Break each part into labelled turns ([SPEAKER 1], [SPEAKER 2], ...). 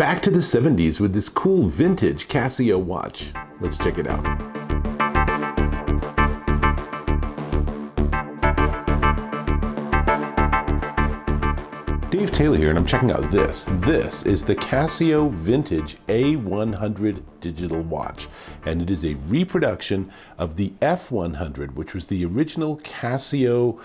[SPEAKER 1] back to the 70s with this cool vintage Casio watch. Let's check it out. Dave Taylor here, and I'm checking out this. This is the Casio Vintage A100 digital watch, and it is a reproduction of the F-100, which was the original Casio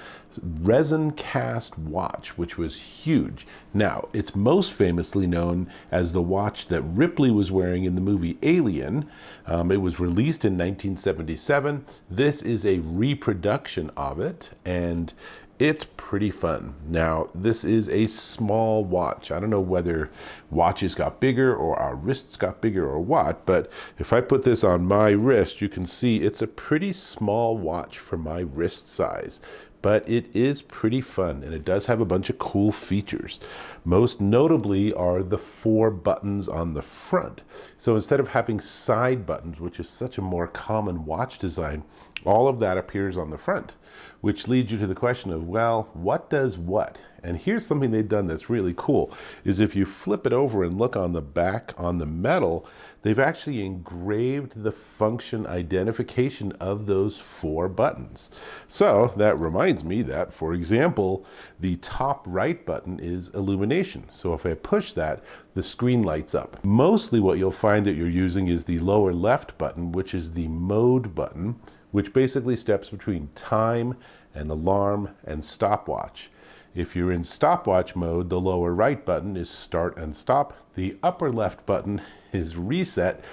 [SPEAKER 1] resin cast watch, which was huge. Now, it's most famously known as the watch that Ripley was wearing in the movie Alien. It was released in 1977. This is a reproduction of it, and it's pretty fun. Now, this is a small watch. I don't know whether watches got bigger or our wrists got bigger or what, but if I put this on my wrist, you can see it's a pretty small watch for my wrist size. But it is pretty fun, and it does have a bunch of cool features. Most notably are the 4 buttons on the front. So instead of having side buttons, which is such a more common watch design, all of that appears on the front, which leads you to the question of, well, what does what? And here's something they've done that's really cool, is if you flip it over and look on the back on the metal, they've actually engraved the function identification of those 4 buttons. So that reminds me that, for example, the top right button is illumination. So if I push that, the screen lights up. Mostly what you'll find that you're using is the lower left button, which is the mode button, which basically steps between time and alarm and stopwatch. If you're in stopwatch mode, the lower right button is start and stop. The upper left button is reset,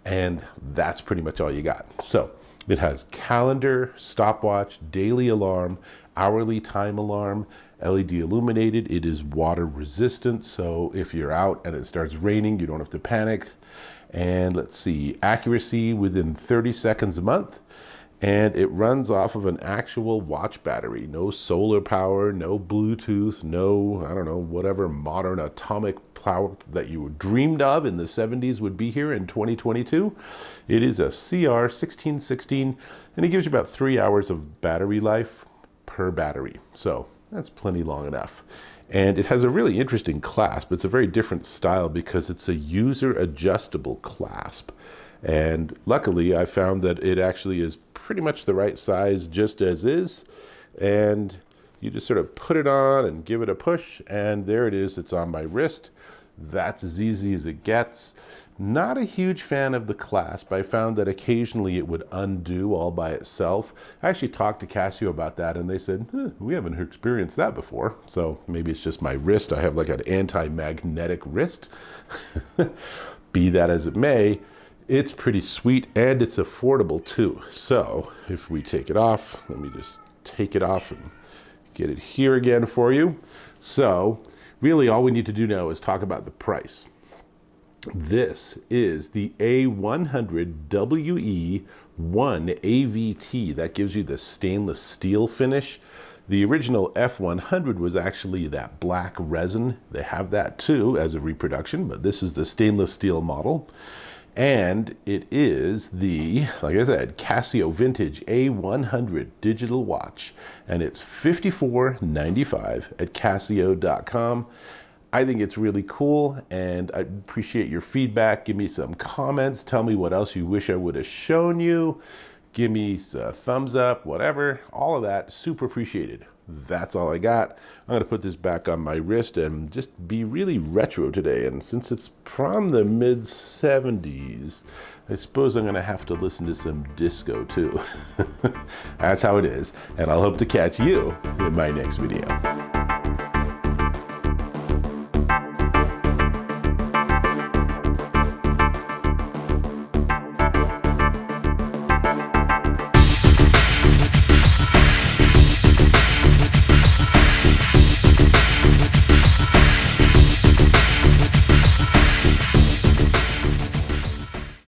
[SPEAKER 1] and that's pretty much all you got. So it has calendar, stopwatch, daily alarm, hourly time alarm, LED illuminated. It is water resistant, so if you're out and it starts raining, you don't have to panic. And let's see, accuracy within 30 seconds a month. And it runs off of an actual watch battery. No solar power, no Bluetooth, no, I don't know, whatever modern atomic power that you dreamed of in the 70s would be here in 2022. It is a CR1616, and it gives you about 3 hours of battery life per battery. So that's plenty long enough. And it has a really interesting clasp. It's a very different style because it's a user adjustable clasp. And luckily I found that it actually is pretty much the right size just as is, and you just sort of put it on and give it a push, and there it is. It's on my wrist. That's as easy as it gets. Not a huge fan of the clasp. I found that occasionally it would undo all by itself. I actually talked to Casio about that, and they said, we haven't experienced that before. So maybe it's just my wrist. I have like an anti-magnetic wrist. Be that as it may, it's pretty sweet, and it's affordable too. So if we take it off, let me just take it off and get it here again for you. So really all we need to do now is talk about the price. This is the A100 WE1 AVT. That gives you the stainless steel finish. The original F-100 was actually that black resin. They have that too as a reproduction, but this is the stainless steel model. And it is the, like I said, Casio Vintage A100 digital watch, and it's $54.95 at Casio.com. I think it's really cool, and I appreciate your feedback. Give me some comments. Tell me what else you wish I would have shown you. Give me a thumbs up, whatever. All of that, super appreciated. That's all I got. I'm gonna put this back on my wrist and just be really retro today. And since it's from the mid-70s, I suppose I'm gonna have to listen to some disco too. That's how it is. And I'll hope to catch you in my next video.